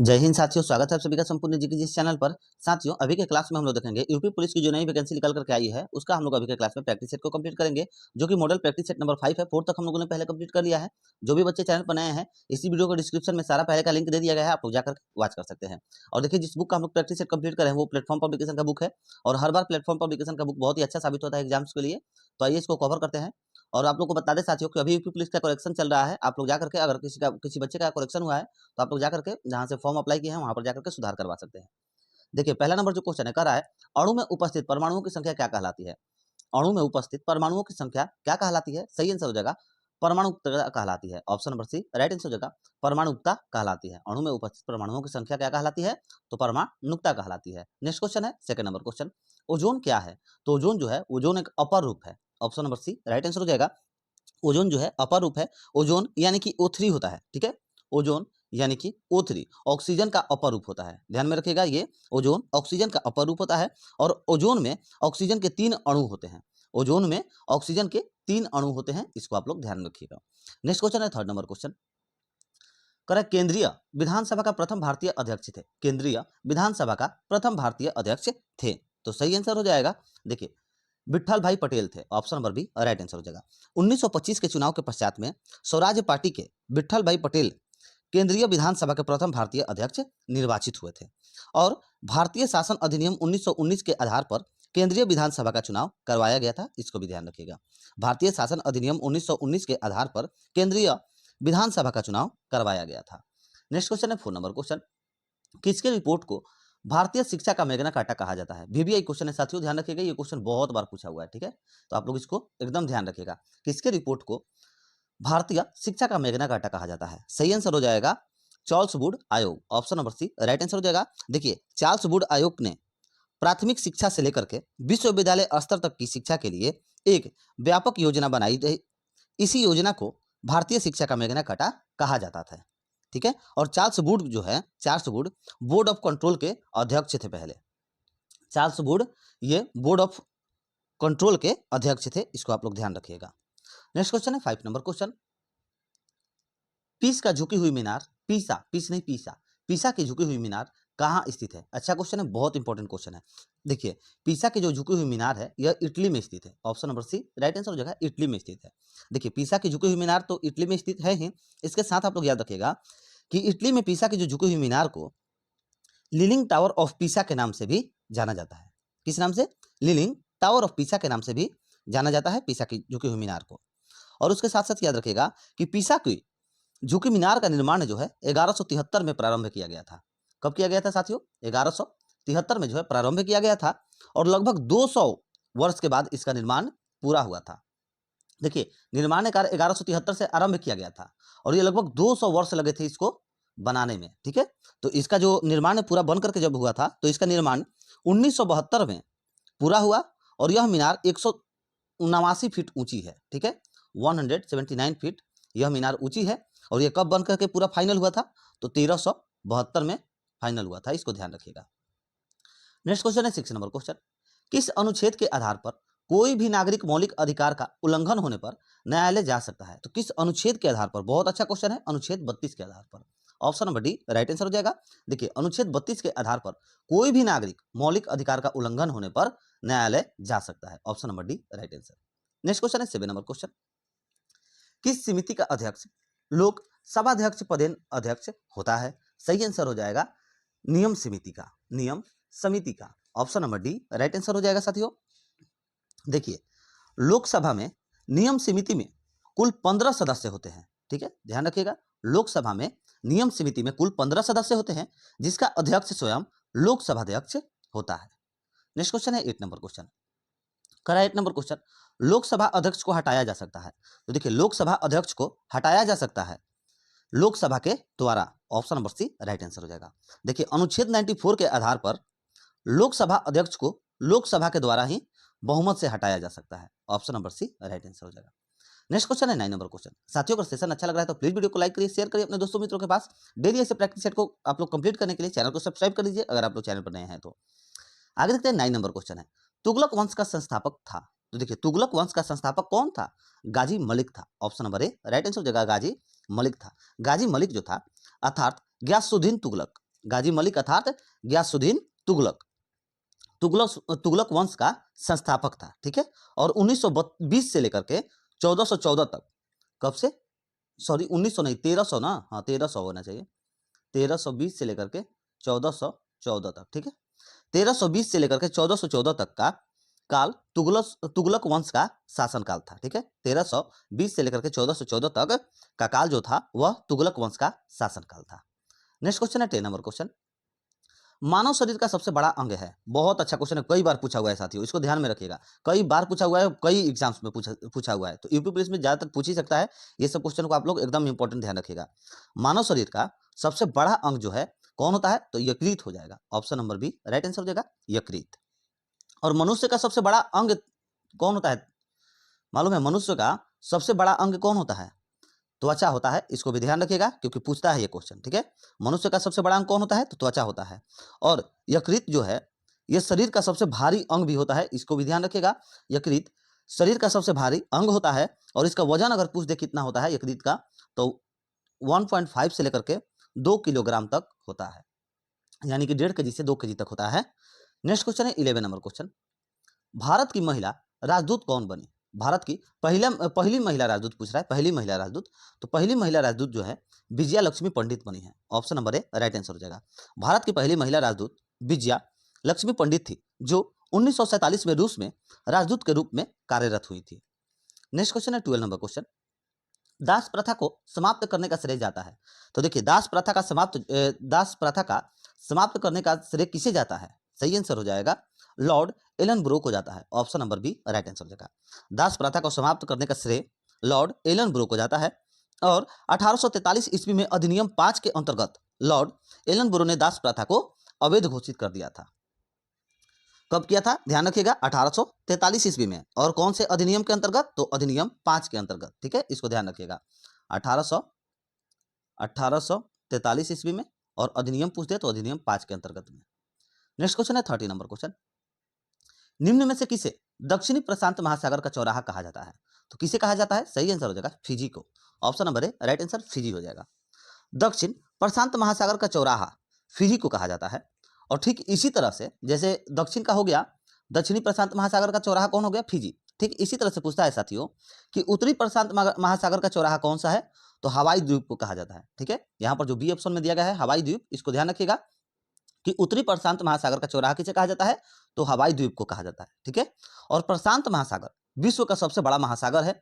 जय हिंद साथियों, स्वागत है आप सभी का संपूर्ण जीके जिस चैनल पर। साथियों, अभी के क्लास में हम लोग देखेंगे यूपी पुलिस की जो नई वैकेंसी निकल करके आई है उसका हम लोग अभी के क्लास में प्रैक्टिस सेट को कंप्लीट करेंगे, जो कि मॉडल प्रैक्टिस सेट नंबर 5 है। 4 तक हम लोगों ने पहले कंप्लीट कर लिया है। जो भी बच्चे चैनल पर नए हैं, इसी वीडियो को डिस्क्रिप्शन में सारा पहले का लिंक दे दिया गया है, आप लोग जाकर वॉच कर सकते हैं। और देखिए, जिस बुक का हम लोग प्रैक्टिस सेट कंप्लीट करें वो प्लेटफॉर्म पब्लिकेशन का बुक है, और हर बार प्लेटफॉर्म पब्लिकेशन का बुक बहुत ही अच्छा साबित होता है एग्जाम्स के लिए। तो आइए इसको कवर करते हैं। और आप लोग को बता दें साथियों कि अभी यूपी पुलिस का करेक्शन चल रहा है। आप लोग जाकर के, अगर किसी बच्चे का करेक्शन हुआ है तो आप लोग जाकर के जहां से फॉर्म अप्लाई किए हैं वहां पर जाकर के सुधार करवा सकते हैं। देखिए, पहला नंबर जो क्वेश्चन है कह रहा है, अणु में उपस्थित परमाणुओं की संख्या क्या कहलाती है? अणु में उपस्थित परमाणुओं की संख्या क्या कहलाती है? सही आंसर हो जाएगा परमाणुकता कहलाती है। Option number C right answer हो जाएगा परमाणुकता कहलाती है। अणु में उपस्थित परमाणुओं की संख्या क्या कहलाती है? तो परमाणुकता कहलाती है। नेक्स्ट क्वेश्चन है सेकंड नंबर क्वेश्चन, ओजोन क्या है? तो ओजोन जो है, ओजोन एक अपर रूप है। Option number C right answer हो जाएगा। ओजोन जो है अपर रूप है। ओजोन यानी कि O3 होता है, ठीक है। ओजोन यानी कि O3 ऑक्सीजन का अपर रूप होता है, ध्यान में रखिएगा। ये ओजोन ऑक्सीजन का अपर रूप होता है, और ओजोन में ऑक्सीजन के 3 अणु होते हैं। ओजोन में ऑक्सीजन के 3 अणु होते हैं, इसको आप लोग ध्यान में रखिएगा। नेक्स्ट क्वेश्चन है थर्ड नंबर क्वेश्चन, करें केंद्रीय विधानसभा का प्रथम भारतीय अध्यक्ष थे? केंद्रीय विधानसभा का प्रथम भारतीय अध्यक्ष थे, तो सही आंसर हो जाएगा। देखिए, विट्ठल भाई पटेल थे। Option number B right answer हो जाएगा। 1925 के चुनाव के पश्चात में स्वराज पार्टी के विट्ठल भाई पटेल केंद्रीय विधानसभा के प्रथम भारतीय अध्यक्ष निर्वाचित हुए थे। और भारतीय शासन अधिनियम 1919 के आधार पर केंद्रीय विधानसभा का चुनाव करवाया गया था, इसको भी ध्यान रखिएगा। भारतीय शासन अधिनियम 1919 के आधार पर केंद्रीय विधानसभा का चुनाव करवाया गया था। नेक्स्ट क्वेश्चन है 4 नंबर क्वेश्चन, किसके रिपोर्ट को भारतीय शिक्षा का मैग्ना कार्टा कहा जाता है? VBI क्वेश्चन है साथियों, ध्यान रखिएगा। ये क्वेश्चन बहुत बार पूछा हुआ है, ठीक है। तो आप लोग इसको एकदम ध्यान रखिएगा। किसके रिपोर्ट को भारतीय शिक्षा का मैग्ना कार्टा कहा जाता है? सही आंसर हो जाएगा चार्ल्स वुड आयोग। Option number C right answer हो जाएगा। देखिए, चार्ल्स वुड आयोग ने प्राथमिक शिक्षा से लेकर के विश्वविद्यालय स्तर तक की शिक्षा के लिए एक व्यापक योजना बनाई थी। इसी योजना को भारतीय शिक्षा का मैग्ना कार्टा कहा जाता था, ठीक है। और चार्ल्स वुड जो है, Charles Wood board of control के अध्यक्ष थे पहले। चार्ल्स वुड ये बोर्ड ऑफ कंट्रोल के अध्यक्ष थे, इसको आप लोग ध्यान रखिएगा। नेक्स्ट क्वेश्चन है 5 नंबर क्वेश्चन, पीस का झुकी हुई मीनार, पीसा की झुकी हुई मीनार कहाँ स्थित है? अच्छा क्वेश्चन है, बहुत इंपॉर्टेंट क्वेश्चन है। देखिए, पीसा की जो झुकी हुई मीनार है यह इटली में स्थित है। Option number C right answer हो जाएगा, इटली में स्थित है। देखिए, पीसा की झुकी हुई मीनार तो इटली में स्थित है ही, इसके साथ आप लोग याद रखिएगा कि इटली में पीसा की जो झुकी हुई मीनार को लीनिंग टावर ऑफ पीसा के नाम से भी जाना जाता है। किस नाम से? लीनिंग टावर ऑफ पीसा के नाम से भी जाना जाता है पीसा की झुकी हुई मीनार को। और उसके साथ साथ याद रखिएगा कि पीसा की झुकी मीनार का निर्माण जो है 1173 में प्रारंभ किया गया था। कब किया गया था साथियों? 1173 में जो है प्रारंभ किया गया था, और लगभग 200 वर्ष के बाद इसका निर्माण पूरा हुआ था। देखिए, निर्माण कार्य 1173 से आरंभ किया गया था, और ये लगभग 200 वर्ष लगे थे इसको बनाने में, ठीक है। तो इसका जो निर्माण पूरा बन करके जब हुआ था तो इसका निर्माण 1972 में पूरा हुआ, और यह मीनार 179 फीट ऊंची है, ठीक है। 179 फीट यह मीनार ऊंची है, और यह कब बन करके पूरा फाइनल हुआ था? तो 1372 में फाइनल हुआ था, इसको ध्यान रखिएगा। नेक्स्ट क्वेश्चन है 6 नंबर क्वेश्चन, किस अनुच्छेद के आधार पर कोई भी नागरिक मौलिक अधिकार का उल्लंघन होने पर न्यायालय जा सकता है? तो किस अनुच्छेद के आधार पर? बहुत अच्छा क्वेश्चन है, अनुच्छेद 32 के आधार पर। Option number D right answer हो जाएगा। देखिए, अनुच्छेद 32 के आधार पर कोई भी नागरिक मौलिक अधिकार का उल्लंघन होने पर न्यायालय जा सकता है। Option number D right answer. Next question है 7 नंबर क्वेश्चन, किस समिति का अध्यक्ष लोक सभाध्यक्ष पदेन अध्यक्ष होता है? सही आंसर हो जाएगा नियम समिति का, नियम समिति का। Option number D right answer हो जाएगा साथियों। देखिए, लोकसभा में नियम समिति में कुल 15 सदस्य होते हैं, ठीक है, ध्यान रखिएगा। लोकसभा में नियम समिति में कुल 15 सदस्य होते हैं, जिसका अध्यक्ष स्वयं लोकसभा अध्यक्ष होता है। नेक्स्ट क्वेश्चन है 8 नंबर क्वेश्चन, करा 8 नंबर क्वेश्चन, लोकसभा अध्यक्ष को हटाया जा सकता है? तो देखिए, लोकसभा अध्यक्ष को हटाया जा सकता है लोकसभा के द्वारा। Option number C right answer हो जाएगा। देखिए, अनुच्छेद 94 के आधार पर लोकसभा अध्यक्ष को लोकसभा के द्वारा ही बहुमत से हटाया जा सकता है। Option number C right answer हो जाएगा। नेक्स्ट क्वेश्चन है 9 नंबर क्वेश्चन, साथियों अगर सेशन अच्छा लग रहा है तो प्लीज वीडियो को लाइक करिए, शेयर करिए अपने दोस्तों मित्रों के पास। डेली ऐसे प्रैक्टिस सेट को आप लोग कंप्लीट करने के लिए चैनल को सब्सक्राइब कर लीजिए, अगर आप लोग चैनल पर नए हैं तो। आगे देखते हैं 9 नंबर क्वेश्चन है, तुगलक वंश का संस्थापक था? तो देखिए, तुगलक वंश का संस्थापक कौन था? गाजी मलिक था। Option number A right answer हो जाएगा, गाजी मलिक था। गाजी मलिक जो था, अर्थात गयासुद्दीन तुगलक, गाजी मलिक अर्थात गयासुद्दीन तुगलक तुगलक वंश का संस्थापक था, ठीक है। और 1920 से लेकर के 1414 तक, कब से, सॉरी 1900 नहीं 1300 ना, हाँ 1300 होना चाहिए, 1320 से लेकर के 1414 तक, ठीक है। 1320 से लेकर के 1414 तक का काल तुगलक वंश का शासन काल था, ठीक है। 1320 से लेकर के 1414 तक का काल जो था वह तुगलक वंश का शासन काल था। नेक्स्ट क्वेश्चन है 10 नंबर क्वेश्चन, मानव शरीर का सबसे बड़ा अंग है। बहुत अच्छा क्वेश्चन है, कई बार पूछा हुआ है साथियों, इसको ध्यान में रखिएगा, कई बार पूछा हुआ है, कई एग्जाम्स में पूछा हुआ है, तो यूपी पुलिस में ज्यादातर पूछ ही सकता है। ये सब क्वेश्चन को आप लोग एकदम इंपॉर्टेंट ध्यान रखिएगा। मानव शरीर का सबसे बड़ा अंग जो है कौन होता है, तो यकृत हो जाएगा, option number B right answer हो जाएगा, यकृत। और मनुष्य का सबसे बड़ा अंग कौन होता है, मालूम है मनुष्य का सबसे बड़ा अंग कौन होता है, त्वचा होता है। इसको भी ध्यान रखिएगा क्योंकि पूछता है ये क्वेश्चन, ठीक है। मनुष्य का सबसे बड़ा अंग कौन होता है, तो त्वचा होता है। और यकृत जो है ये शरीर का सबसे भारी अंग भी होता है, इसको भी ध्यान रखिएगा। यकृत शरीर का सबसे भारी अंग होता है और इसका वजन अगर पूछ दे कितना होता है यकृत का, तो 1.5 से लेकर के 2 किलोग्राम तक होता है, यानी कि 1.5 केजी से 2 केजी तक होता है। नेक्स्ट क्वेश्चन है 11 नंबर क्वेश्चन, भारत की महिला राजदूत कौन बनी। भारत की पहली महिला राजदूत पूछ रहा है, पहली महिला राजदूत, तो पहली महिला राजदूत जो है विजया लक्ष्मी पंडित बनी है, option number A right answer हो जाएगा। भारत की पहली महिला राजदूत विजया लक्ष्मी पंडित थी, जो 1947 में रूस में राजदूत के रूप में कार्यरत हुई थी। नेक्स्ट क्वेश्चन है 12 नंबर क्वेश्चन, दास प्रथा को समाप्त करने का श्रेय जाता है। तो देखिए दास प्रथा का समाप्त करने का श्रेय किसे जाता है, सही आंसर हो जाएगा लॉर्ड एलन ब्रो को जाता है, option number B right answer हो जाएगा। दास प्रथा को समाप्त करने का श्रेय लॉर्ड एलन ब्रो को जाता है। और 1843 ईस्वी में अधिनियम 5 के अंतर्गत लॉर्ड एलन ब्रो ने दास प्रथा को अवैध घोषित कर दिया था। कब किया था, ध्यान रखिएगा 1843 ईस्वी में, और कौन से अधिनियम के अंतर्गत, तो अधिनियम 5 के अंतर्गत, ठीक है, इसको ध्यान रखिएगा। 1843 ईस्वी में, और अधिनियम पूछते तो अधिनियम 5 के अंतर्गत में। नेक्स्ट क्वेश्चन है 30 नंबर क्वेश्चन, निम्न में से किसे दक्षिणी प्रशांत महासागर का चौराहा कहा जाता है। तो किसे कहा जाता है, सही आंसर हो जाएगा फिजी को, option number A right answer Fiji हो जाएगा। दक्षिण प्रशांत महासागर का चौराहा फिजी को कहा जाता है। और ठीक इसी तरह से जैसे दक्षिण का हो गया, दक्षिणी प्रशांत महासागर का चौराहा कौन हो गया, फिजी। ठीक इसी तरह से पूछता है साथियों कि उत्तरी प्रशांत महासागर का चौराहा कौन सा है, तो हवाई द्वीप को कहा जाता है। ठीक है, यहाँ पर जो बी ऑप्शन में दिया गया है हवाई द्वीप, इसको ध्यान रखिएगा कि उत्तरी प्रशांत महासागर का चौराहा किसे कहा जाता है, तो हवाई द्वीप को कहा जाता है। ठीक है, और प्रशांत महासागर विश्व का सबसे बड़ा महासागर है।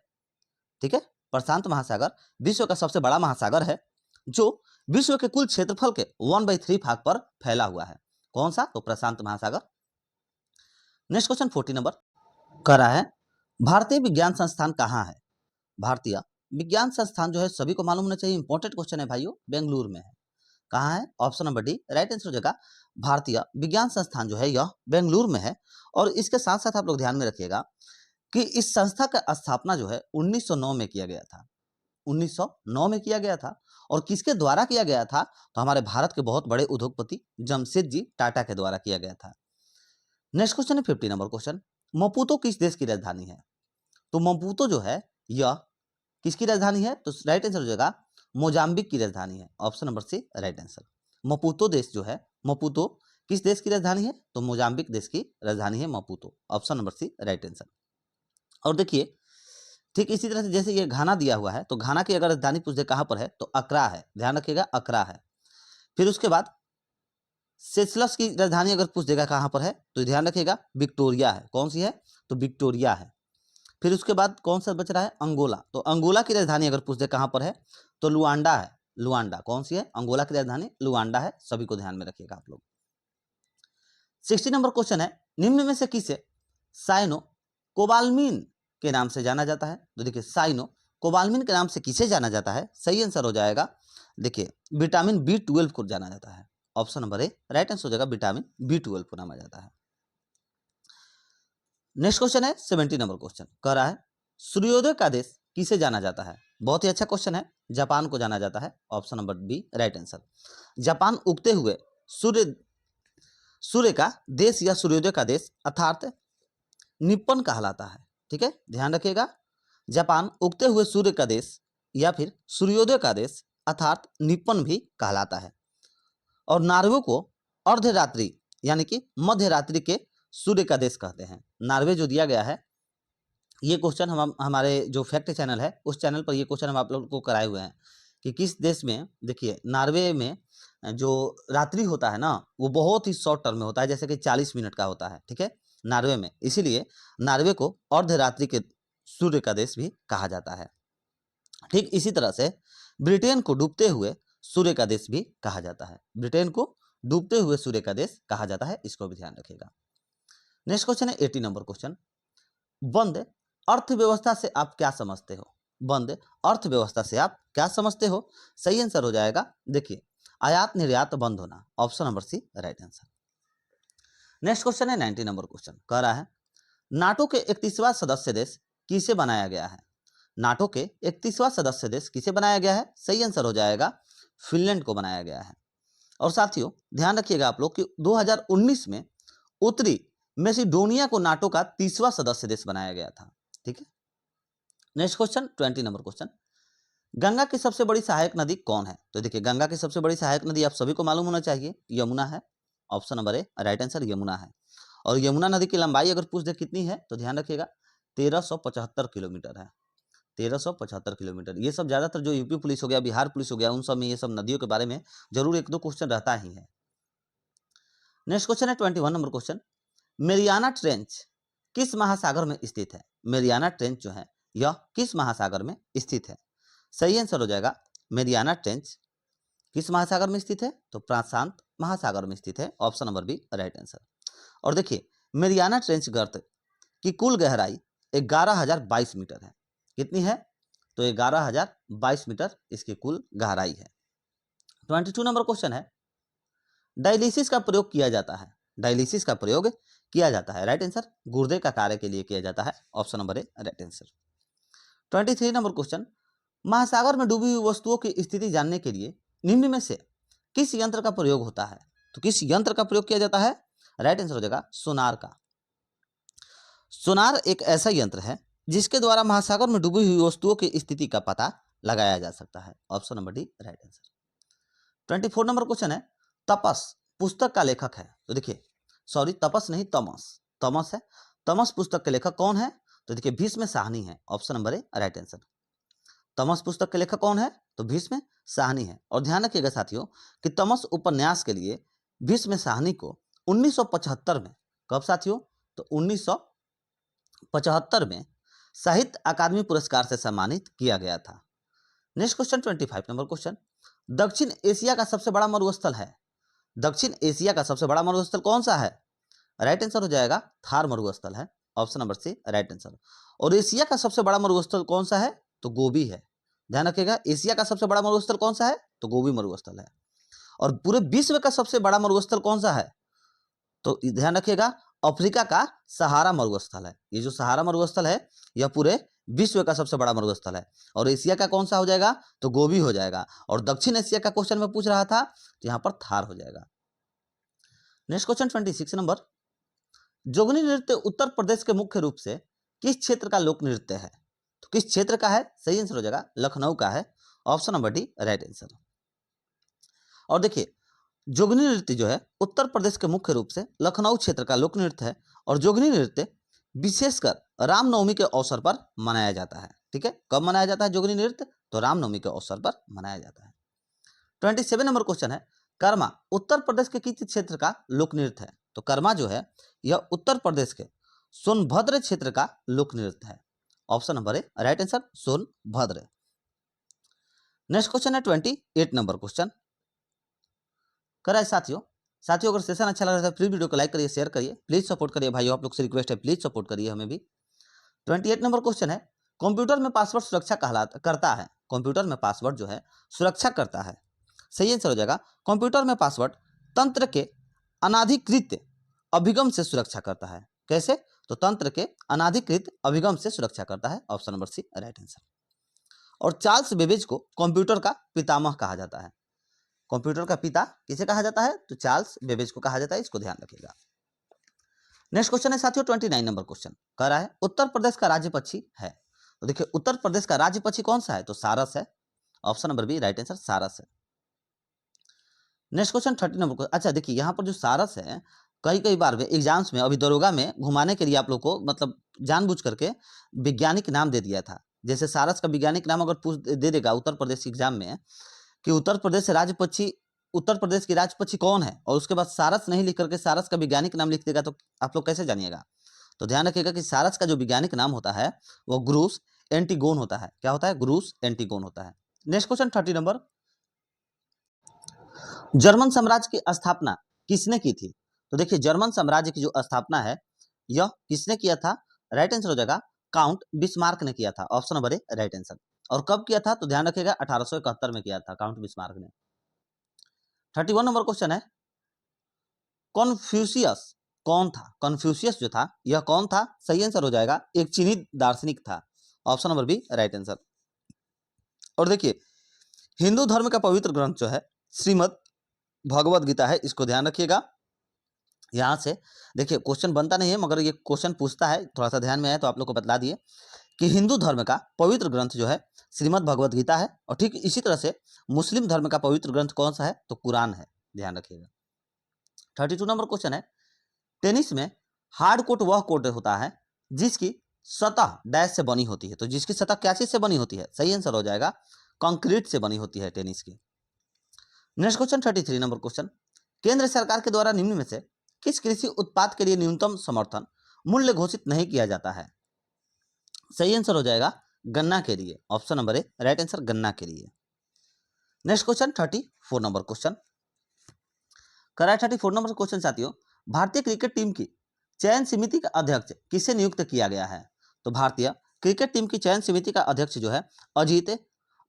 ठीक है, प्रशांत महासागर विश्व का सबसे बड़ा महासागर है, जो विश्व के कुल क्षेत्रफल के 1/3 भाग पर फैला हुआ है। कौन सा, तो प्रशांत महासागर। नेक्स्ट क्वेश्चन 40 नंबर कह रहा है, भारतीय विज्ञान संस्थान कहाँ है। भारतीय विज्ञान संस्थान जो है सभी को मालूम होना चाहिए, इंपॉर्टेंट क्वेश्चन है भाइयों, बेंगलुरु में है। कहाँ है, option number D right answer हो जाएगा। भारतीय विज्ञान संस्थान जो है यह बेंगलुरु में है। और इसके साथ साथ आप लोग ध्यान में रखिएगा कि इस संस्था का स्थापना जो है 1909 में किया गया था। 1909 में किया गया था। और किसके द्वारा किया गया था, तो हमारे भारत के बहुत बड़े उद्योगपति जमशेदजी टाटा के द्वारा किया गया था। नेक्स्ट क्वेश्चन है 50 नंबर क्वेश्चन, मपूतो किस देश की राजधानी है। तो मपूतो जो है यह किसकी राजधानी है, तो राइट आंसर हो जाएगा मोजाम्बिक की राजधानी है, option number C right answer. Maputo देश जो है, मपूतो किस देश की राजधानी है, तो मोजाम्बिक देश की राजधानी है Maputo, option number C right answer. और देखिए ठीक इसी तरह से जैसे ये घाना दिया हुआ है, तो घाना की अगर राजधानी पूछ दे कहां पर है, तो अकरा है, ध्यान रखिएगा अकरा है। फिर उसके बाद सेशल्स की राजधानी अगर पूछ देगा कहां पर है, तो ध्यान रखिएगा विक्टोरिया है। कौन सी है, तो विक्टोरिया है। फिर उसके बाद कौन सा बच रहा है, अंगोला, तो अंगोला की राजधानी अगर पूछ दे कहां पर है, तो लुआंडा है। लुआंडा कौन सी है, अंगोला की राजधानी लुआंडा है, सभी को ध्यान में रखिएगा आप लोग। 60 नंबर क्वेश्चन है, निम्न में से किसे साइनो कोबाल्मिन के नाम से जाना जाता है। तो देखिए साइनो कोबाल्मिन के नाम से किसे जाना जाता है, सही आंसर हो जाएगा देखिए विटामिन B12 को जाना जाता है, option number A right answer हो जाएगा, विटामिन B12 को नामा जाता है। नेक्स्ट क्वेश्चन है 70 नंबर क्वेश्चन कह रहा है, सूर्योदय का देश किसे जाना जाता है। बहुत ही अच्छा क्वेश्चन है, जापान को जाना जाता है, option number B right answer. Japan उगते हुए सूर्य का देश या सूर्योदय का देश अर्थात निप्पन कहलाता है। ठीक है, ध्यान रखिएगा, जापान उगते हुए सूर्य का देश या फिर सूर्योदय का देश अर्थात निप्पन भी कहलाता है। और नॉर्वे को अर्धरात्रि यानी कि मध्य रात्रि के सूर्य का देश कहते हैं। नॉर्वे जो दिया गया है, ये क्वेश्चन हम हमारे जो फैक्ट चैनल है उस चैनल पर ये क्वेश्चन हम आप लोगों को कराए हुए हैं कि किस देश में, देखिए नॉर्वे में जो रात्रि होता है ना वो बहुत ही शॉर्ट टर्म में होता है, जैसे कि 40 मिनट का होता है, ठीक है, नॉर्वे में, इसीलिए नॉर्वे को अर्धरात्रि के सूर्य का देश भी कहा जाता है। ठीक इसी तरह से ब्रिटेन को डूबते हुए सूर्य का देश भी कहा जाता है। ब्रिटेन को डूबते हुए सूर्य का देश कहा जाता है, इसको भी ध्यान रखिएगा। नेक्स्ट क्वेश्चन है 80 नंबर क्वेश्चन, बंद अर्थव्यवस्था से आप क्या समझते हो? बंद अर्थव्यवस्था से आप क्या समझते हो? सही आंसर हो जाएगा, देखिए आयात निर्यात बंद होना, option number C right answer. Next question है 90 नंबर क्वेश्चन, कह रहा है नाटो के 31वां सदस्य देश किसे बनाया गया है? नाटो के 31वां सदस्य देश किसे बनाया गया है? सही आंसर हो जाएगा फिनलैंड को बनाया गया है। और साथियों ध्यान रखिएगा आप लोग कि 2019 में उत्तरी मैसेडोनिया को नाटो का 30वां सदस्य देश बनाया गया था, ठीक है। Next question 20 number question, Ganga की सबसे बड़ी सहायक नदी कौन है? तो देखिए गंगा की सबसे बड़ी सहायक नदी आप सभी को मालूम होना चाहिए, यमुना है, option number A right answer Yamuna है। और यमुना नदी की लंबाई अगर पूछ दे कितनी है तो ध्यान रखिएगा 1375 किलोमीटर है, 1375 किलोमीटर। ये सब ज्यादातर जो यूपी पुलिस हो गया, बिहार पुलिस हो गया, उन सब में ये सब नदियों के बारे में जरूर एक दो क्वेश्चन रहता ही है। नेक्स्ट क्वेश्चन है 21 नंबर क्वेश्चन, मेरियाना ट्रेंच किस महासागर में स्थित है? मेरियाना ट्रेंच जो है यह किस महासागर में स्थित है? सही आंसर हो जाएगा मेरियाना ट्रेंच किस महासागर में स्थित है? तो प्रशांत महासागर में स्थित है, option number B right answer. और देखिए मेरियाना ट्रेंच गर्त की कुल गहराई 11,022 मीटर है। कितनी है? तो 11,022 मीटर इसकी कुल गहराई है। 22 नंबर क्वेश्चन है, डायलिसिस का प्रयोग किया जाता है, डायलिसिस का प्रयोग किया जाता है, राइट आंसर गुर्दे का कार्य के लिए किया जाता है, option number A right answer. 23 number question, महासागर में डूबी हुई वस्तुओं की स्थिति जानने के लिए निम्न में से किस यंत्र का प्रयोग होता है? तो किस यंत्र का प्रयोग किया जाता है? राइट आंसर हो जाएगा सोनार का। सोनार एक ऐसा यंत्र है जिसके द्वारा महासागर में डूबी हुई वस्तुओं की स्थिति का पता लगाया जा सकता है, option number D right answer. 24 number question है, तपस पुस्तक का लेखक है? तो देखिए सॉरी तपस नहीं तमस, तमस है, तमस पुस्तक के लेखक कौन है? तो देखिए भीष्म साहनी है, option number A right answer. तमस पुस्तक के लेखक कौन है? तो भीष्म साहनी है। और ध्यान रखिएगा साथियों कि तमस उपन्यास के लिए भीष्म साहनी को 1975 में, कब साथियों? तो 1975 में साहित्य अकादमी पुरस्कार से सम्मानित किया गया था। नेक्स्ट क्वेश्चन 25 नंबर क्वेश्चन, दक्षिण एशिया का सबसे बड़ा मरुस्थल है? दक्षिण एशिया का सबसे बड़ा मरुस्थल कौन सा है? राइट आंसर हो जाएगा थार मरुस्थल है, option number C right answer. और एशिया का सबसे बड़ा मरुस्थल कौन सा है? तो गोबी है। ध्यान रखिएगा एशिया का सबसे बड़ा मरुस्थल कौन सा है? तो गोबी मरुस्थल है। और पूरे विश्व का सबसे बड़ा मरुस्थल कौन सा है? तो ध्यान रखिएगा अफ्रीका का सहारा मरुस्थल है। ये जो सहारा मरुस्थल है यह पूरे विश्व का सबसे बड़ा मरुस्थल है। और एशिया का कौन सा हो जाएगा? तो गोबी हो जाएगा। और दक्षिण एशिया का क्वेश्चन में पूछ रहा था तो यहां पर थार हो जाएगा। नेक्स्ट क्वेश्चन 26 नंबर, जोगनी नृत्य उत्तर प्रदेश के मुख्य रूप से किस क्षेत्र का लोक नृत्य है? तो किस क्षेत्र का है? सही आंसर हो जाएगा लखनऊ का है, option number D right answer. और देखिए जोगनी नृत्य जो है उत्तर प्रदेश के मुख्य रूप से लखनऊ क्षेत्र का लोक नृत्य है। और जोगनी नृत्य विशेषकर रामनवमी के अवसर पर मनाया जाता है, ठीक है। कब मनाया जाता है जोगनी नृत्य? तो रामनवमी के अवसर पर मनाया जाता है। 27 नंबर क्वेश्चन है, कर्मा उत्तर प्रदेश के किस क्षेत्र का लोक नृत्य है? तो कर्मा जो है यह उत्तर प्रदेश के सोनभद्र क्षेत्र का लोक नृत्य है, option number A right answer Sonbhadra. Next question है 28 नंबर क्वेश्चन, करा है साथियों अगर सेशन अच्छा लग रहा है प्लीज वीडियो को लाइक करिए, शेयर करिए, प्लीज सपोर्ट करिए भाइयों, आप लोग से रिक्वेस्ट है प्लीज सपोर्ट करिए हमें भी। 28 नंबर क्वेश्चन है, कंप्यूटर में पासवर्ड सुरक्षा करता है, कंप्यूटर में पासवर्ड जो है सुरक्षा करता है। सही आंसर हो जाएगा कंप्यूटर में पासवर्ड तंत्र के अनाधिकृत अभिगम से सुरक्षा करता है। कैसे? तो तंत्र के अनाधिकृत अभिगम से सुरक्षा करता है, option number C right answer. और चार्ल्स बेबेज को कंप्यूटर का पितामह कहा जाता है। कंप्यूटर का पिता किसे कहा जाता है? तो चार्ल्स बेबेज को कहा जाता है, इसको ध्यान रखिएगा। नेक्स्ट क्वेश्चन है साथियों 29 नंबर क्वेश्चन, कह रहा है उत्तर प्रदेश का राज्य पक्षी है? तो देखिए उत्तर प्रदेश का राज्य पक्षी कौन सा है? तो सारस है, option number B right answer सारस है। Next question 30 number question. अच्छा देखिए यहाँ पर जो सारस है, कई कई बार एग्जाम्स में, अभी दरोगा में घुमाने के लिए आप लोग को मतलब जानबूझ करके वैज्ञानिक नाम दे दिया था। जैसे सारस का वैज्ञानिक नाम अगर पूछ दे देगा उत्तर प्रदेश एग्जाम में कि उत्तर प्रदेश की राज पक्षी कौन है, और उसके बाद सारस नहीं लिख करके सारस का वैज्ञानिक नाम लिख देगा, तो आप लोग कैसे जानिएगा। तो ध्यान रखिएगा कि सारस का जो वैज्ञानिक नाम होता है वो ग्रूस एंटीगोन होता है। क्या होता है? ग्रूस एंटीगोन होता है। नेक्स्ट क्वेश्चन 30 नंबर, जर्मन साम्राज्य की स्थापना किसने की थी? तो देखिए जर्मन साम्राज्य की जो स्थापना है यह किसने किया था? राइट आंसर हो जाएगा काउंट बिस्मार्क ने किया था। Option number A right answer. और कब किया था? तो ध्यान रखिएगा 1871 में किया था काउंट बिस्मार्क ने। 31 नंबर क्वेश्चन है, कॉन्फ्यूशियस कौन था? कॉन्फ्यूशियस जो था यह कौन था? सही आंसर हो जाएगा एक चीनी दार्शनिक था। Option number B right answer. और देखिए हिंदू धर्म का पवित्र ग्रंथ जो है श्रीमद् भगवत गीता है, इसको ध्यान रखिएगा। यहाँ से देखिए क्वेश्चन बनता नहीं है मगर ये क्वेश्चन पूछता है, थोड़ा सा ध्यान में आया तो आप लोग को बतला दिए कि हिंदू धर्म का पवित्र ग्रंथ जो है श्रीमद् भगवत गीता है, और ठीक इसी तरह से मुस्लिम धर्म का पवित्र ग्रंथ कौन सा है? तो कुरान है। ध्यान रखिएगा। 32 नंबर क्वेश्चन है, टेनिस में हार्ड कोर्ट वह कोर्ट होता है जिसकी सतह डैश से बनी होती है। तो जिसकी सतह क्या चीज से बनी होती है? सही आंसर हो जाएगा कंक्रीट से बनी होती है टेनिस की। नेक्स्ट क्वेश्चन 33 नंबर क्वेश्चन, केंद्र सरकार के द्वारा निम्न में से किस कृषि उत्पाद के लिए न्यूनतम समर्थन मूल्य घोषित नहीं किया जाता है? सही आंसर हो जाएगा गन्ना के लिए। Option number A right answer, गन्ना के लिए। नेक्स्ट क्वेश्चन 34 नंबर क्वेश्चन, कराए 34 नंबर क्वेश्चन साथियों, भारतीय क्रिकेट टीम की चयन समिति का अध्यक्ष किसे नियुक्त किया गया है? तो भारतीय क्रिकेट टीम की चयन समिति का अध्यक्ष जो है अजीत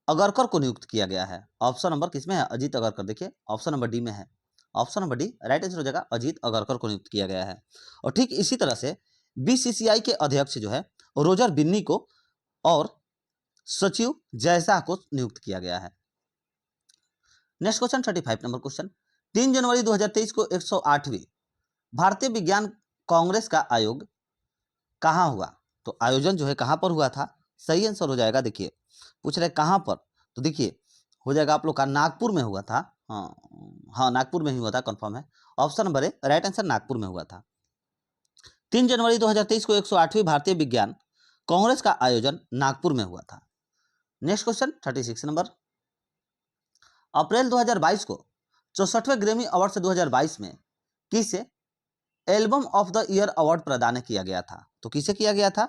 अगरकर को नियुक्त किया गया है। ऑप्शन नंबर किसमें है? अजीत अगरकर। देखिए ऑप्शन नंबर डी में है। Option number D right answer हो जाएगा, अजीत अगरकर को नियुक्त किया गया है। और ठीक इसी तरह से बीसीसीआई के अध्यक्ष जो है रोजर बिन्नी को और सचिव जयशाह को नियुक्त किया गया है। नेक्स्ट क्वेश्चन 35 नंबर क्वेश्चन, 3 जनवरी 2023 को 108वीं भारतीय विज्ञान कांग्रेस का आयोग कहाँ हुआ? तो आयोजन जो है कहाँ पर हुआ था? सही आंसर हो जाएगा, देखिए पूछ रहे कहाँ पर, तो देखिए हो जाएगा आप लोग का नागपुर में हुआ था। हाँ नागपुर में ही हुआ था, कंफर्म है। Option number A right answer, Nagpur में हुआ था। 3 जनवरी 2023 को 108वीं भारतीय विज्ञान कांग्रेस का आयोजन नागपुर में हुआ था। नेक्स्ट क्वेश्चन 36 नंबर, अप्रैल 2022 को 64वें ग्रैमी अवार्ड 2022 में किसे album of the year award प्रदान किया गया था? तो किसे किया गया था?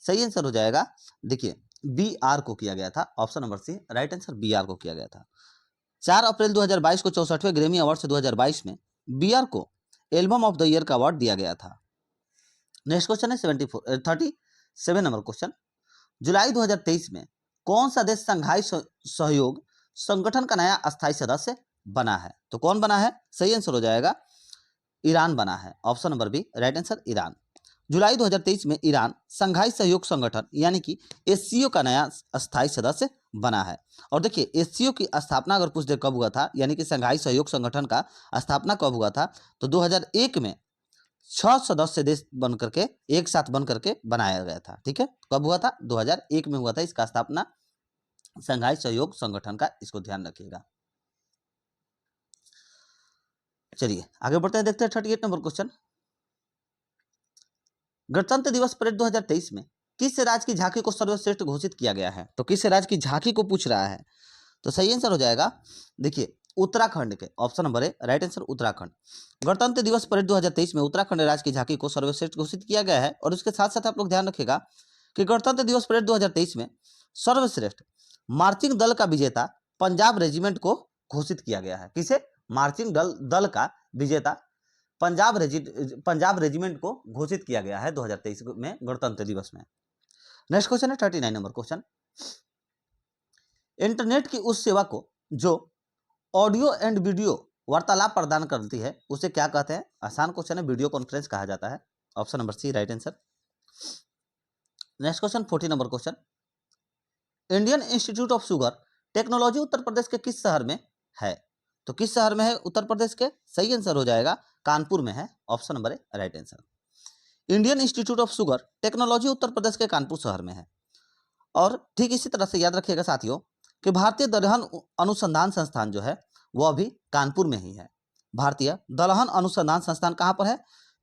सही आंसर हो जाएगा, देखिए बी आर को किया गया था। Option number C right answer, B R को किया गया था। 4 अप्रैल 2022 को 64वें ग्रैमी अवार्ड 2022 में बी आर को एल्बम ऑफ द ईयर का अवार्ड दिया गया था। नेक्स्ट क्वेश्चन है 37 नंबर क्वेश्चन, जुलाई 2023 में कौन सा देश संघाई सहयोग संगठन का नया अस्थायी सदस्य बना है? तो कौन बना है? सही आंसर हो जाएगा ईरान बना है। Option number B right answer, Iran. जुलाई 2023 में ईरान संघाई सहयोग संगठन यानी कि एससीओ का नया अस्थायी सदस्य बना है। और देखिए एससीओ की स्थापना अगर पूछ दे कब हुआ था, यानी कि संघाई सहयोग संगठन का स्थापना कब हुआ था, तो 2001 में 6 सदस्य देश बन करके एक साथ बन करके बनाया गया था। ठीक है, कब हुआ था? 2001 में हुआ था इसका स्थापना, संघाई सहयोग संगठन का, इसको ध्यान रखिएगा। चलिए आगे बढ़ते हैं, देखते हैं 38 नंबर क्वेश्चन, गणतंत्र दिवस परेड 2023 में किस राज्य की झांकी को सर्वश्रेष्ठ घोषित किया गया है? तो किस राज्य की झांकी को पूछ रहा है, तो सही आंसर हो जाएगा देखिए उत्तराखंड के। Option number A right answer, Uttarakhand. गणतंत्र दिवस परेड 2023 में उत्तराखंड राज्य की झांकी को सर्वश्रेष्ठ घोषित किया गया है। और उसके साथ साथ आप लोग ध्यान रखिएगा कि गणतंत्र दिवस परेड 2023 में सर्वश्रेष्ठ मार्चिंग दल का विजेता पंजाब रेजिमेंट को घोषित किया गया है। किसे? मार्चिंग दल का विजेता पंजाब रेजिमेंट को घोषित किया गया है 2023 में गणतंत्र दिवस में। नेक्स्ट क्वेश्चन है 39 नंबर क्वेश्चन, इंटरनेट की उस सेवा को जो ऑडियो एंड वीडियो वार्तालाप प्रदान करती है उसे क्या कहते हैं? आसान क्वेश्चन है, वीडियो कॉन्फ्रेंस कहा जाता है। Option number C right answer. Next question 40 number question, Indian Institute of Sugar Technology Uttar Pradesh के किस शहर में है? तो किस शहर में है उत्तर प्रदेश के? सही आंसर हो जाएगा कानपुर में है। Option number A right answer. Indian Institute of Sugar Technology Uttar Pradesh के कानपुर शहर में है। और ठीक इसी तरह से याद रखिएगा साथियों कि भारतीय दलहन अनुसंधान संस्थान जो है वह भी कानपुर में ही है। भारतीय दलहन अनुसंधान संस्थान कहाँ पर है,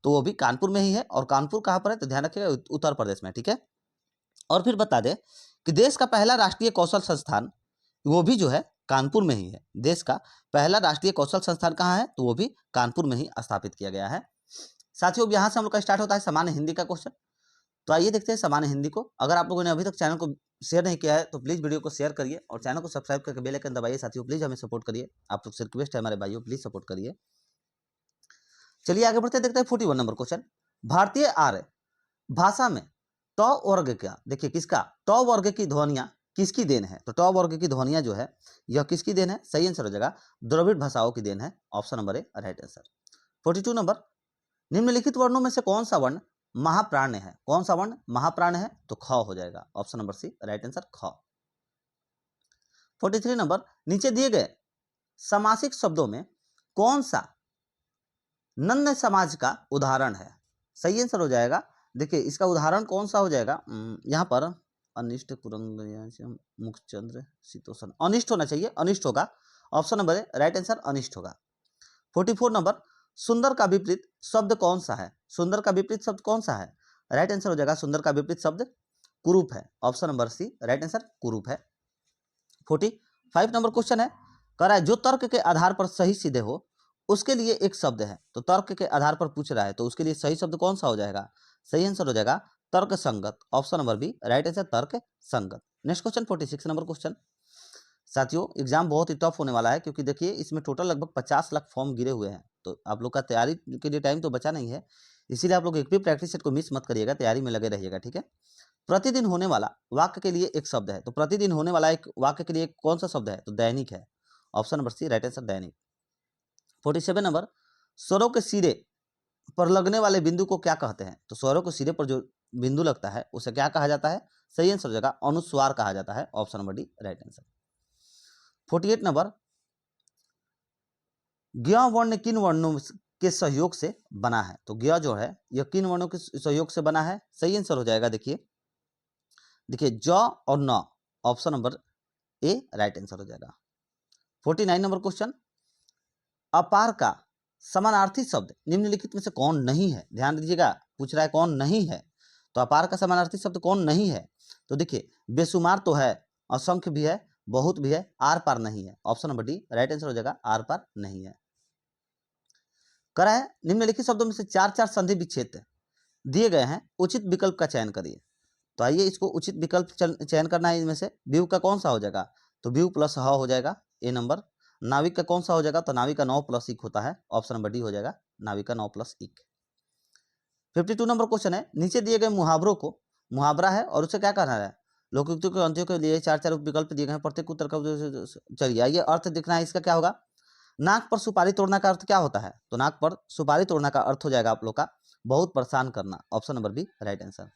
तो वो भी कानपुर में ही है। और कानपुर कहाँ पर है, तो ध्यान रखिएगा उत्तर प्रदेश में, ठीक है। और फिर बता दें कि देश का पहला राष्ट्रीय कौशल संस्थान वो भी जो है कानपुर में ही है। देश का पहला राष्ट्रीय कौशल संस्थान कहाँ है, तो वो भी कानपुर में ही स्थापित किया गया है। साथियों, यहाँ से हम लोग का स्टार्ट होता है सामान्य हिंदी का क्वेश्चन। तो आइए देखते हैं सामान्य हिंदी को। अगर आप लोगों ने अभी तक चैनल को शेयर नहीं किया है तो प्लीज़ वीडियो को शेयर करिए और चैनल को सब्सक्राइब करके बेल आइकन दबाइए। साथियों प्लीज़ हमें सपोर्ट करिए, आप लोग से रिक्वेस्ट है हमारे भाइयों, प्लीज़ सपोर्ट करिए। चलिए आगे बढ़ते देखते हैं 41 नंबर क्वेश्चन। भारतीय आर्य भाषा में ट वर्ग का, देखिए किसका, ट वर्ग की ध्वनियां किसकी देन है, तो ट वर्ग की ध्वनियां जो है यह किसकी देन है, सही आंसर हो जाएगा द्रविड़ भाषाओं की देन है। Option number A right answer. 42 number, निम्नलिखित वर्णों में से कौन सा वर्ण महाप्राण है, कौन सा वर्ण महाप्राण है, तो ख हो जाएगा। Option number C right answer ख। 43 नंबर, नीचे दिए गए समासिक शब्दों में कौन सा नन्य समाज का उदाहरण है, सही आंसर हो जाएगा। देखिए इसका उदाहरण कौन सा हो जाएगा, यहाँ पर अनिष्ट कुरंग मुखचंद्र शीतोषण, अनिष्ट होना चाहिए, अनिष्ट होगा। Option number A right answer अनिष्ट होगा। 44 नंबर, सुंदर का विपरीत शब्द कौन सा है, सुंदर का विपरीत शब्द कौन सा है, राइट आंसर हो जाएगा सुंदर का विपरीत शब्द कुरूप है। Option number C right answer कुरूप है। 45 नंबर क्वेश्चन है, कह रहा है जो तर्क के आधार पर सही सीधे हो उसके लिए एक शब्द है, तो तर्क के आधार पर पूछ रहा है तो उसके लिए सही शब्द कौन सा हो जाएगा, सही आंसर हो जाएगा तर्क संगत। Option number B right answer तर्क संगत। Next question 46 number question. साथियों एग्जाम बहुत ही टफ होने वाला है क्योंकि देखिए इसमें टोटल लगभग 50 लाख फॉर्म गिरे हुए हैं, तो आप लोग का तैयारी के लिए टाइम तो बचा नहीं है, इसीलिए आप लोग एक भी प्रैक्टिस सेट को मिस मत करिएगा, तैयारी में लगे रहिएगा, ठीक है। प्रतिदिन होने वाला वाक्य के लिए एक शब्द है, तो प्रतिदिन होने वाला एक वाक्य के लिए कौन सा शब्द है, तो दैनिक है। Option number C right answer दैनिक। 47 नंबर, स्वरों के सिरे पर लगने वाले बिंदु को क्या कहते हैं, तो स्वरों के सिरे पर जो बिंदु लगता है उसे क्या कहा जाता है, सही आंसर हो जाएगा अनुस्वार कहा जाता है। Option number D right answer. 48 number, ज्ञ वर्ण किन वर्णों के सहयोग से बना है, तो ज्ञ जो है यह किन वर्णों के सहयोग से बना है, सही आंसर हो जाएगा देखिए ज और न। Option number A right answer हो जाएगा। 49 नंबर क्वेश्चन, अपार का समानार्थी शब्द निम्नलिखित में से कौन नहीं है, ध्यान दीजिएगा पूछ रहा है कौन नहीं है, तो अपार का समानार्थी शब्द कौन नहीं है, तो देखिए बेशुमार तो है, असंख्य भी है, बहुत भी है, आर पार नहीं है। Option number D right answer हो जाएगा आर पार नहीं है। करा है निम्नलिखित शब्दों में से चार चार संधि विच्छेद दिए गए हैं, उचित विकल्प का चयन करिए। तो आइए इसको उचित विकल्प चयन करना है, इनमें से व्यू का कौन सा हो जाएगा, तो व्यू प्लस ह हो जाएगा ए नंबर। नाविक का कौन सा हो जाएगा, तो नाविक का 9 प्लस इक होता है। ऑप्शन नंबर डी हो जाएगा नाविक का 9 प्लस इक। 52 नंबर क्वेश्चन है, नीचे दिए गए मुहावरों को, मुहावरा है और उसे क्या करना है, लोकोक्तियों के अंत्यों के लिए चार चार विकल्प दिए गए हैं, प्रत्येक उत्तर का चलिए आइए अर्थ दिखना है इसका क्या होगा। नाक पर सुपारी तोड़ना का अर्थ क्या होता है, तो नाक पर सुपारी तोड़ना का अर्थ हो जाएगा आप लोग का बहुत परेशान करना। Option number B right answer.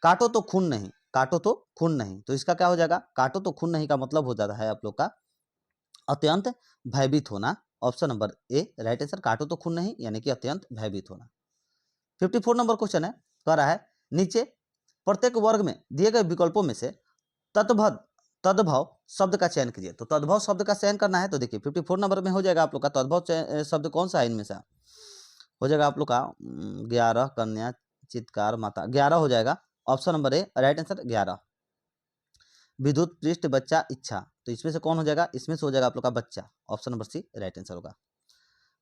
काटो तो खून नहीं, काटो तो खून नहीं, तो इसका क्या हो जाएगा, काटो तो खून नहीं का मतलब हो जाता है आप लोग का अत्यंत भयभीत होना। Option number A right answer, काटो तो खून नहीं यानी कि अत्यंत भयभीत होना। 54 नंबर क्वेश्चन है, कह रहा है नीचे प्रत्येक वर्ग में दिए गए विकल्पों में से तद्भव शब्द का चयन कीजिए, तो तद्भव शब्द का चयन करना है, तो देखिए 54 नंबर में हो जाएगा आप लोग का तद्भव शब्द कौन सा है, इनमें से हो जाएगा आप लोग का 11 कन्या चित्कार माता, 11 हो जाएगा। Option number A right answer 11। विद्युत पृष्ठ बच्चा इच्छा, तो इसमें से कौन हो जाएगा, इसमें से हो जाएगा आप लोग का बच्चा। Option number C right answer होगा।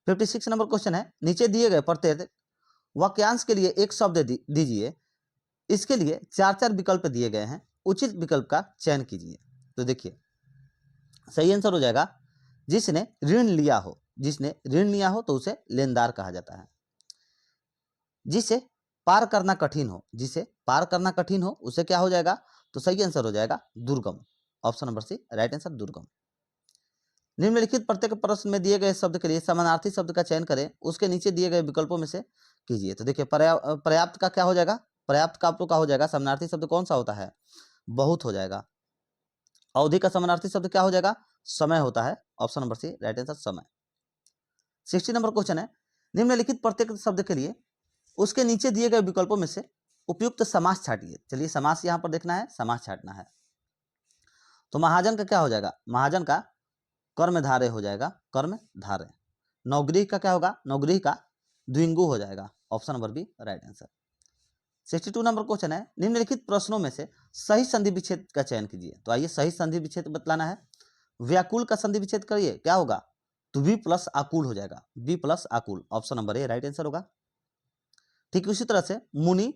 56 नंबर क्वेश्चन है, नीचे दिए गए प्रत्येक वाक्यांश के लिए एक शब्द दीजिए, इसके लिए चार चार विकल्प दिए गए हैं, उचित विकल्प का चयन कीजिए। तो देखिए सही आंसर हो जाएगा जिसने ऋण लिया हो, जिसने ऋण लिया हो तो उसे लेनदार कहा जाता है। जिसे पार करना कठिन हो, जिसे पार करना कठिन हो उसे क्या हो जाएगा, तो सही आंसर हो जाएगा दुर्गम। Option number C right answer दुर्गम। निम्नलिखित प्रत्येक प्रश्न में दिए गए शब्द के लिए समानार्थी शब्द का चयन करें, उसके नीचे दिए गए विकल्पों में से कीजिए। तो देखिए पर्याप्त का क्या हो जाएगा, पर्याप्त का आप लोग का हो जाएगा समानार्थी शब्द कौन सा होता है, बहुत हो जाएगा। अवधि का समानार्थी शब्द क्या हो जाएगा, समय होता है। Option number C right answer समय। 60 नंबर क्वेश्चन है, निम्नलिखित प्रत्येक शब्द के लिए उसके नीचे दिए गए विकल्पों में से उपयुक्त समास छाटिए। चलिए समास यहां पर देखना है, समास छाटना है। तो महाजन का क्या हो जाएगा, महाजन का कर्मधारय हो जाएगा, कर्मधारय। नौगृह का क्या होगा, नौगृह का द्विंगु हो जाएगा, option number B right answer. 62 number question है, निम्नलिखित प्रश्नों में से सही संधि विच्छेद का चयन कीजिए। तो आइए सही संधि विच्छेद बतलाना है। व्याकुल का संधि विच्छेद करिए, क्या होगा, तो बी प्लस आकुल हो जाएगा, बी प्लस आकुल, option number A right answer होगा। ठीक उसी तरह से मुनि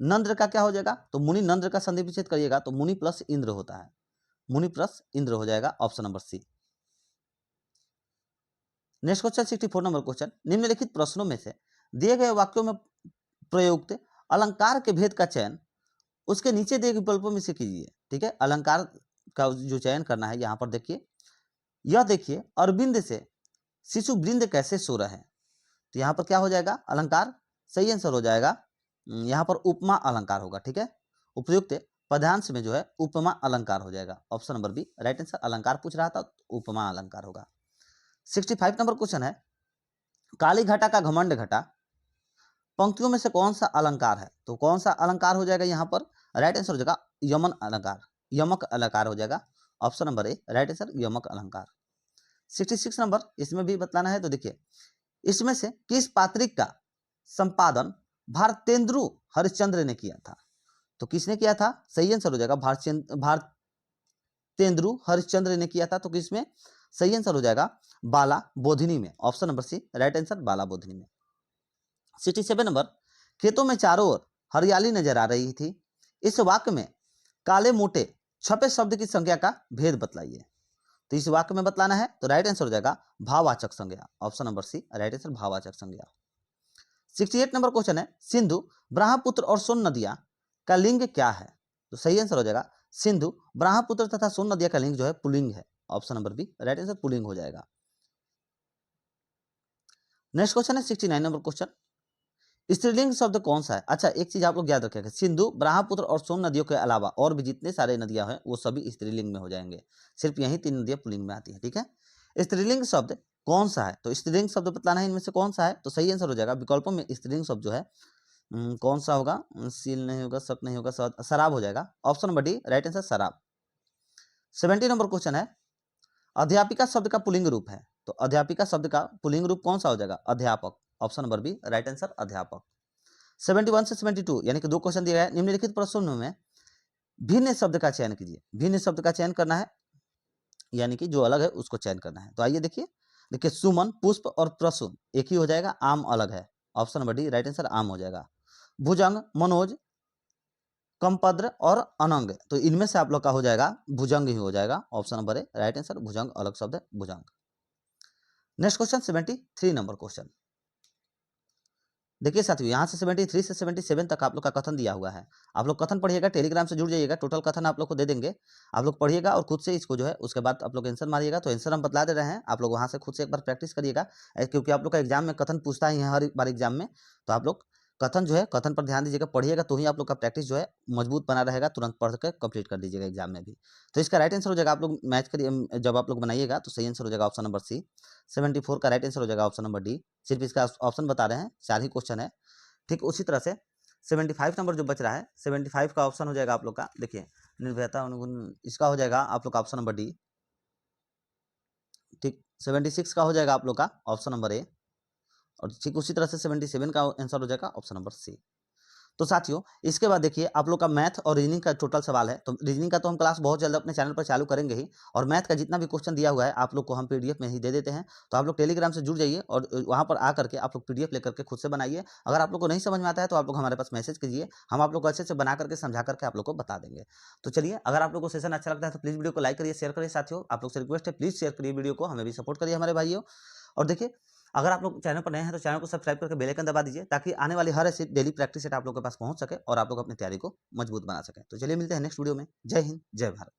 नंद्र का क्या हो जाएगा, तो मुनि नंद्र का संधि विच्छेद करिएगा तो मुनि प्लस इंद्र होता है, मुनि प्लस इंद्र हो जाएगा, option number C. Next question 64 number question, निम्नलिखित प्रश्नों में से दिए गए वाक्यों में प्रयुक्त अलंकार के भेद का चयन उसके नीचे दिए विकल्पों में से कीजिए। ठीक है, अलंकार का जो चयन करना है यहाँ पर देखिए, यह देखिए अरविंद से शिशु वृंद कैसे सो रहे हैं। तो यहाँ पर क्या हो जाएगा, अलंकार सही आंसर हो जाएगा, यहाँ पर उपमा अलंकार होगा। ठीक है, उपयुक्त पदांश में जो है उपमा अलंकार हो जाएगा, option number B right answer. अलंकार पूछ रहा था तो उपमा अलंकार होगा। 65 नंबर क्वेश्चन है, काली घटा का घमंड घटा पंक्तियों में से कौन सा अलंकार है। तो कौन सा अलंकार हो जाएगा यहाँ पर, राइट आंसर हो जाएगा यमन अलंकार, यमक अलंकार हो जाएगा, option number A right answer यमक अलंकार। 66 नंबर इसमें भी बतलाना है। तो देखिए इसमें से किस पात्रिक का संपादन भारतेंदु हरिश्चंद्र ने किया था। तो किसने किया था, सही आंसर हो जाएगा भारतेंदु हरिश्चंद्र ने किया था। तो किसमें सही आंसर हो जाएगा बाला बोधिनी में, option number C right answer Bala Bodhini में। 67 नंबर, खेतों में चारों ओर हरियाली नजर आ रही थी, इस वाक्य में काले मोटे छपे शब्द की संख्या का भेद बतलाइए। तो इस वाक्य में बतलाना है, तो राइट आंसर हो जाएगा भाववाचक संज्ञा, option number C right answer भाववाचक संज्ञा। 68 नंबर क्वेश्चन है, सिंधु ब्रह्मपुत्र और सोन नदियां का लिंग क्या है। तो सही आंसर हो जाएगा सिंधु ब्रह्मपुत्र तथा सोन नदियां का लिंग जो है पुल्लिंग है, option number B right answer पुल्लिंग हो जाएगा। नेक्स्ट क्वेश्चन है 69 नंबर क्वेश्चन, स्त्रीलिंग शब्द कौन सा है। अच्छा एक चीज आप लोग याद रखिएगा, सिंधु ब्रह्मपुत्र और सोन नदियों के अलावा और भी जितने सारे नदियां हैं वो सभी स्त्रीलिंग में हो जाएंगे, सिर्फ यही 3 नदियां पुल्लिंग में आती है। ठीक है, स्त्रीलिंग शब्द कौन सा है, तो स्त्रीलिंग शब्द बतलाना है इनमें से कौन सा है। तो सही आंसर हो जाएगा विकल्पों में स्त्रीलिंग शब्द जो है कौन सा होगा, सील नहीं होगा, शक नहीं होगा, शराब हो जाएगा, option number D right answer शराब। 70 नंबर क्वेश्चन है, अध्यापिका शब्द का पुल्लिंग रूप है। तो अध्यापिका शब्द का पुल्लिंग रूप कौन सा हो जाएगा, अध्यापक, option number B right answer अध्यापक। 71 से 72 यानी कि 2 क्वेश्चन दिए गए, निम्नलिखित प्रश्नों में भिन्न शब्द का चयन कीजिए। भिन्न शब्द का चयन करना है, यानी कि जो अलग है उसको चयन करना है। तो आइए देखिए सुमन पुष्प और प्रसून एक ही हो जाएगा, आम अलग है, option number D right answer आम हो जाएगा। भुजंग मनोज कंपद्र और अनंग, तो इनमें से आप लोग का हो जाएगा भुजंग ही हो जाएगा, option number A right answer भुजंग अलग शब्द है भुजंग। नेक्स्ट क्वेश्चन 73 नंबर क्वेश्चन, देखिए साथियों यहाँ से 73 से 77 तक आप लोग का कथन दिया हुआ है। आप लोग कथन पढ़िएगा, टेलीग्राम से जुड़ जाइएगा, टोटल कथन आप लोग को दे देंगे, आप लोग पढ़िएगा और खुद से इसको जो है उसके बाद आप लोग आंसर मारिएगा। तो आंसर हम बतला दे रहे हैं, आप लोग वहाँ से खुद से एक बार प्रैक्टिस करिएगा, क्योंकि आप लोग का एग्जाम में कथन पूछता ही है हर एक बार एग्जाम में। तो आप लोग कथन जो है कथन पर ध्यान दीजिएगा, पढ़िएगा तो ही आप लोग का प्रैक्टिस जो है मजबूत बना रहेगा, तुरंत पढ़ कर कंप्लीट कर दीजिएगा एग्जाम में भी। तो इसका राइट आंसर हो जाएगा, आप लोग मैच करिए जब आप लोग बनाइएगा तो सही आंसर हो जाएगा ऑप्शन नंबर सी। 74 का राइट आंसर हो जाएगा ऑप्शन नंबर डी, सिर्फ इसका ऑप्शन बता रहे हैं, 4 ही क्वेश्चन है। ठीक उसी तरह से 75 नंबर जो बच रहा है, 75 का ऑप्शन हो जाएगा आप लोग का, देखिए निर्भयता अनुगुण, इसका हो जाएगा आप लोग का ऑप्शन नंबर डी। ठीक 76 का हो जाएगा आप लोग का ऑप्शन नंबर ए, और ठीक उसी तरह से 77 का आंसर हो जाएगा ऑप्शन नंबर सी। तो साथियों इसके बाद देखिए आप लोग का मैथ और रीजनिंग का टोटल सवाल है। तो रीजनिंग का तो हम क्लास बहुत जल्द अपने चैनल पर चालू करेंगे ही, और मैथ का जितना भी क्वेश्चन दिया हुआ है आप लोग को हम पीडीएफ में ही दे देते हैं। तो आप लोग टेलीग्राम से जुड़ जाइए और वहाँ पर आकर के आप लोग पीडीएफ लेकर के खुद से बनाइए। अगर आप लोग को नहीं समझ में आता है तो आप लोग हमारे पास मैसेज कीजिए, हम आप लोग को अच्छे से बना करके समझा करके आप लोग को बता देंगे। तो चलिए, अगर आप लोग को सेशन अच्छा लगता है तो प्लीज़ वीडियो को लाइक करिए, शेयर करिए। साथियों आप लोग से रिक्वेस्ट है, प्लीज़ शेयर करिए वीडियो को, हमें भी सपोर्ट करिए हमारे भाइयों। और देखिए अगर आप लोग चैनल पर नए हैं तो चैनल को सब्सक्राइब करके बेल आइकन दबा दीजिए, ताकि आने वाली हर ऐसी डेली प्रैक्टिस सेट आप लोग के पास पहुंच सके और आप लोग अपनी तैयारी को मजबूत बना सकें। तो चलिए मिलते हैं नेक्स्ट वीडियो में। जय हिंद, जय भारत।